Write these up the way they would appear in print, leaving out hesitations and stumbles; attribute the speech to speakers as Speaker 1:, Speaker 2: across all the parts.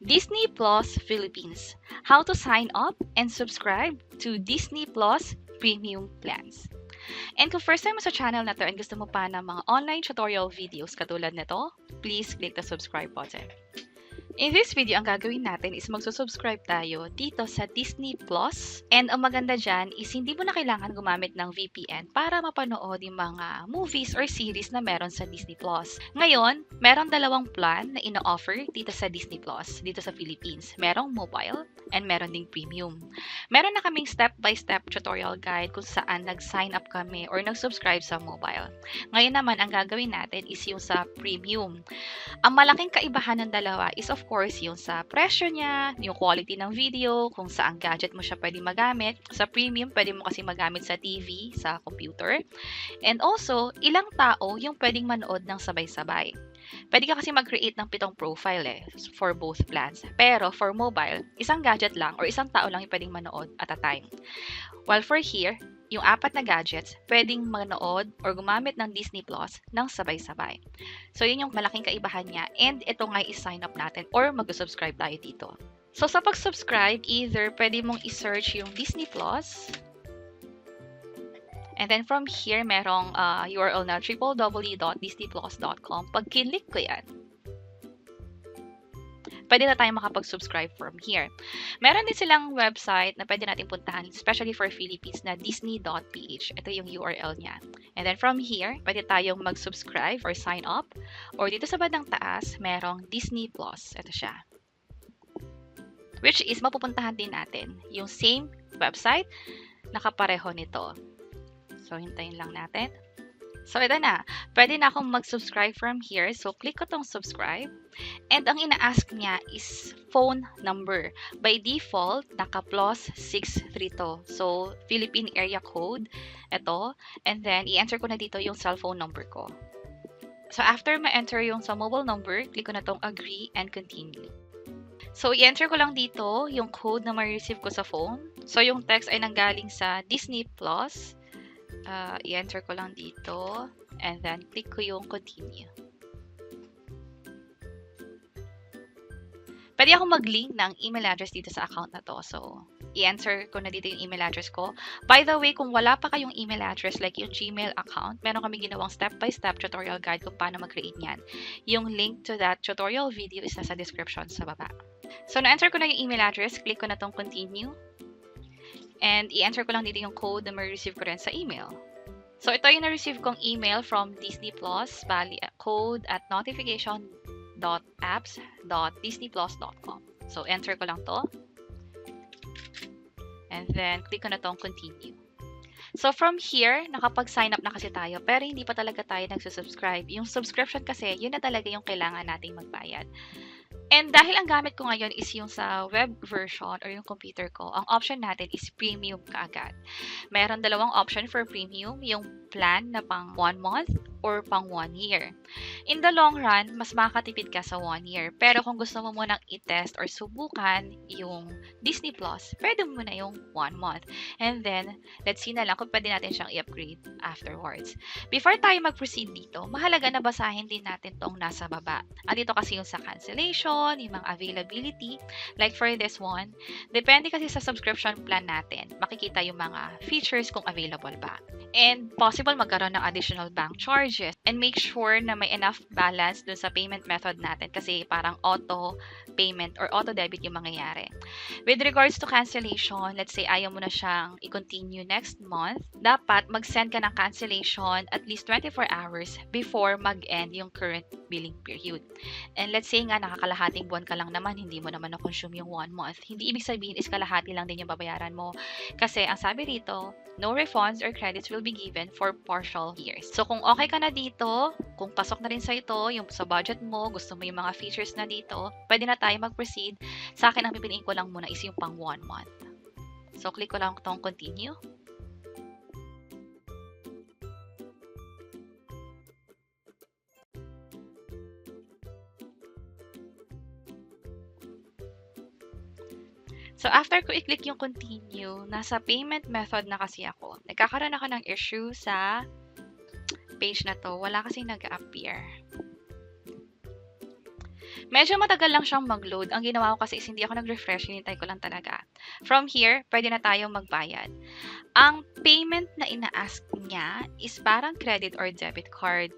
Speaker 1: Disney Plus Philippines. How to sign up and subscribe to Disney Plus Premium Plans. And kung first time mo sa channel na to and gusto mo pa ng mga online tutorial videos katulad nito, please click the subscribe button. In this video, ang gagawin natin is magsusubscribe tayo dito sa Disney Plus. And ang maganda dyan is hindi mo na kailangan gumamit ng VPN para mapanood yung mga movies or series na meron sa Disney Plus. Ngayon, meron dalawang plan na ino-offer dito sa Disney Plus, dito sa Philippines. Merong mobile and meron ding premium. Meron na kaming step-by-step tutorial guide kung saan nag-sign up kami or nag-subscribe sa mobile. Ngayon naman, ang gagawin natin is yung sa premium. Ang malaking kaibahan ng dalawa is of course yung sa presyo niya, yung quality ng video, kung saan gadget mo siya pwede magamit. Sa premium, pwede mo kasi magamit sa TV, sa computer. And also, ilang tao yung pwedeng manood ng sabay-sabay. Pwede ka kasi mag-create ng 7 profile for both plans. Pero for mobile, isang gadget lang or isang tao lang yung pwedeng manood at a time. While for here, yung 4 na gadgets, pwedeng manood or gumamit ng Disney Plus ng sabay-sabay. So, yun yung malaking kaibahan niya. And ito nga i-sign up natin or mag-subscribe tayo dito. So, sa pag-subscribe, either pwede mong i-search yung Disney Plus. And then from here, merong URL na www.disneyplus.com. Pag kinlik ko yan, pwede na tayo makapag-subscribe from here. Meron din silang website na pwede natin puntahan, especially for Philippines, na disney.ph. Ito yung URL niya. And then from here, pwede tayong mag-subscribe or sign up. Or dito sa bandang taas, merong Disney Plus. Ito siya. Which is, mapupuntahan din natin yung same website na kapareho nito. So, hintayin lang natin. So, ito na. Pwede na akong mag-subscribe from here. So, click ko tong subscribe. And ang ina-ask niya is phone number. By default, naka +63 to. So, Philippine area code. Ito. And then, i-enter ko na dito yung cellphone number ko. So, after ma-enter yung sa mobile number, click ko na tong agree and continue. So, i-enter ko lang dito yung code na ma-receive ko sa phone. So, yung text ay nanggaling sa Disney Plus. I-enter ko lang dito and then click ko yung continue. Pwede ako mag-link ng email address dito sa account na to. So, i-enter ko na dito yung email address ko. By the way, kung wala pa kayong email address like yung Gmail account, meron kami ginawang step-by-step tutorial guide kung paano mag-create niyan. Yung link to that tutorial video is nasa description sa baba. So, na-enter ko na yung email address. Click ko na tong continue. And i-enter ko lang dito yung code na ma-receive ko rin sa email. So, ito yung na-receive kong email from Disney Plus, code at notification.apps.disneyplus.com. So, enter ko lang to. And then, click ko na tong continue. So, from here, nakapag-sign up na kasi tayo, pero hindi pa talaga tayo nagsusubscribe. Yung subscription kasi, yun na talaga yung kailangan nating magbayad. And dahil ang gamit ko ngayon is yung sa web version or yung computer ko, ang option natin is premium kaagad. Meron dalawang option for premium, yung plan na pang 1 month or pang 1 year. In the long run, mas makakatipid ka sa 1 year. Pero kung gusto mo munang i-test or subukan yung Disney Plus, pwede mo na yung 1 month. And then, let's see na lang kung pwede natin siyang i-upgrade afterwards. Before tayo mag-proceed dito, mahalaga na basahin din natin tong nasa baba. Andito kasi yung sa cancellation, yung mga availability. Like for this one, depende kasi sa subscription plan natin. Makikita yung mga features kung available ba. And possible magkaroon ng additional bank charges. And make sure na may enough balance dun sa payment method natin kasi parang auto payment or auto debit yung mangyayari. With regards to cancellation, let's say ayaw mo na siyang i-continue next month, dapat mag-send ka ng cancellation at least 24 hours before mag-end yung current billing period. And let's say nga nakakalahating buwan ka lang naman, hindi mo naman na-consume yung 1 month. Hindi ibig sabihin is kalahati lang din yung babayaran mo. Kasi ang sabi rito, no refunds or credits will be given for partial years. So kung okay ka na dito, kung pasok na rin sa ito, yung sa budget mo, gusto mo yung mga features na dito, pwede na tayo mag-proceed. Sa akin, ang pipiliin ko lang muna is yung pang 1 month. So click ko lang itong continue. So, after ko i-click yung continue, nasa payment method na kasi ako. Nagkakaroon ako ng issue sa page na to. Wala kasi nag-appear. Medyo matagal lang siyang mag-load. Ang ginawa ko kasi is hindi ako nag-refresh, hinintay ko lang talaga. From here, pwede na tayong magbayad. Ang payment na ina-ask niya is parang credit or debit card.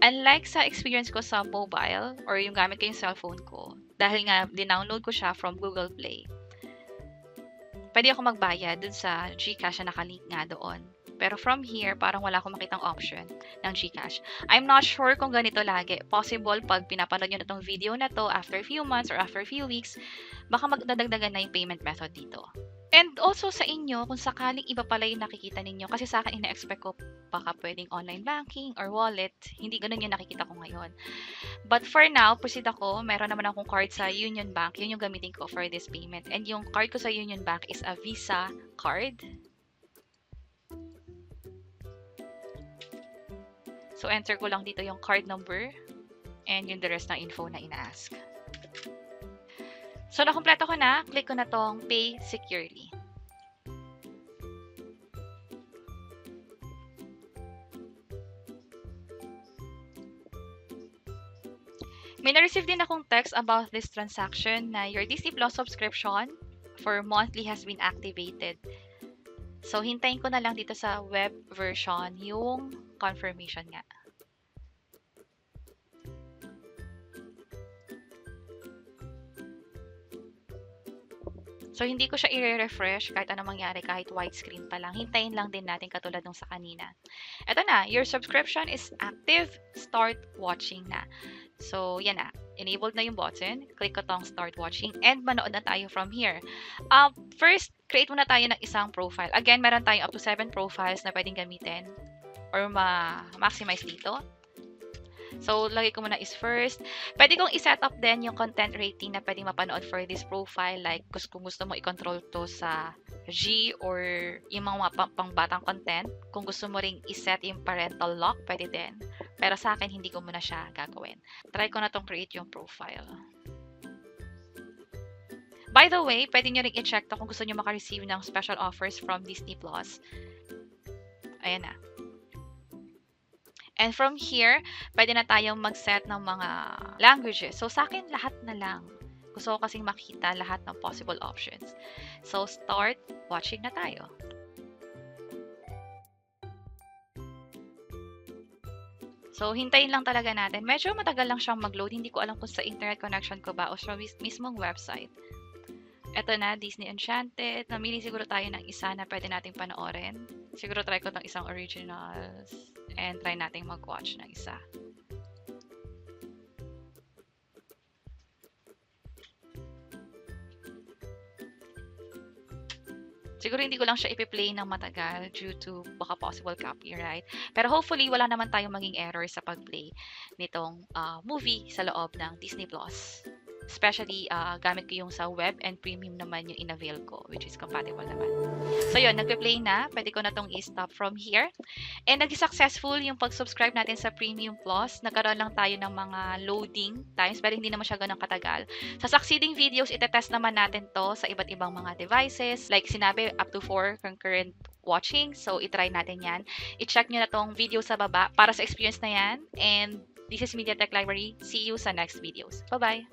Speaker 1: Unlike sa experience ko sa mobile or yung gamit ko yung cellphone ko, dahil nga dinownload ko siya from Google Play, pwede ako magbayad dun sa GCash na nakalink nga doon. Pero from here, parang wala akong makitang option ng GCash. I'm not sure kung ganito lagi. Possible pag pinapanood nyo na itong video na to after few months or after few weeks, baka magdadagdagan na yung payment method dito. And also sa inyo, kung sakaling iba pala yung nakikita ninyo, kasi sa akin ina-expect ko baka pwedeng online banking or wallet, hindi ganun yung nakikita ko ngayon. But for now, proceed ako, meron naman akong card sa Union Bank, yun yung gamitin ko for this payment. And yung card ko sa Union Bank is a Visa card. So, enter ko lang dito yung card number and yung the rest ng info na ina-ask. So, nakompleto ko na. Click ko na tong Pay Securely. May na-receive din akong text about this transaction na your Disney Plus subscription for monthly has been activated. So, hintayin ko na lang dito sa web version yung confirmation nga. So, hindi ko siya i-refresh kahit anong mangyari, kahit white screen pa lang. Hintayin lang din natin katulad nung sa kanina. Ito na, your subscription is active. Start watching na. So, yan na. Enabled na yung button. Click ko tong start watching and manood na tayo from here. First, create muna tayo ng isang profile. Again, meron tayong up to 7 profiles na pwedeng gamitin or ma-maximize dito. So, lagay ko muna is first. Pwede kong i-set up din yung content rating na pwedeng mapanood for this profile. Like, kung gusto mo i-control to sa G or yung mga pang-batang content. Kung gusto mo ring i-set yung parental lock, pwede din. Pero sa akin, hindi ko muna siya gagawin. Try ko na tong create yung profile. By the way, pwede nyo ring i-check to kung gusto nyo maka-receive ng special offers from Disney Plus. Ayan na. And from here, pwede na tayong mag-set ng mga languages. So, sa akin, lahat na lang. Gusto ko kasing makita lahat ng possible options. So, start watching na tayo. So, hintayin lang talaga natin. Medyo matagal lang siyang mag-load. Hindi ko alam kung sa internet connection ko ba o sa mismong website. Ito na, Disney Enchanted. Namili siguro tayo ng isa na pwede nating panoorin. Siguro try ko ng isang originals. And try nating mag-watch ng isa. Siguro hindi ko lang siya ipi-play ng matagal due to baka possible copyright. Pero hopefully, wala naman tayong maging error sa pag-play nitong movie sa loob ng Disney Plus. Especially, gamit ko yung sa web and premium naman yung in-avail ko, which is compatible naman. So yun, nagpe-play na. Pwede ko na tong i-stop from here. And naging successful yung pag-subscribe natin sa Premium Plus. Nagkaroon lang tayo ng mga loading times, pero hindi naman siya ganun katagal. Sa succeeding videos, itetest naman natin to sa iba't ibang mga devices. Like sinabi, up to 4 concurrent watching. So, itry natin yan. I-check nyo na tong video sa baba para sa experience na yan. And this is Media Tech Library. See you sa next videos. Bye-bye!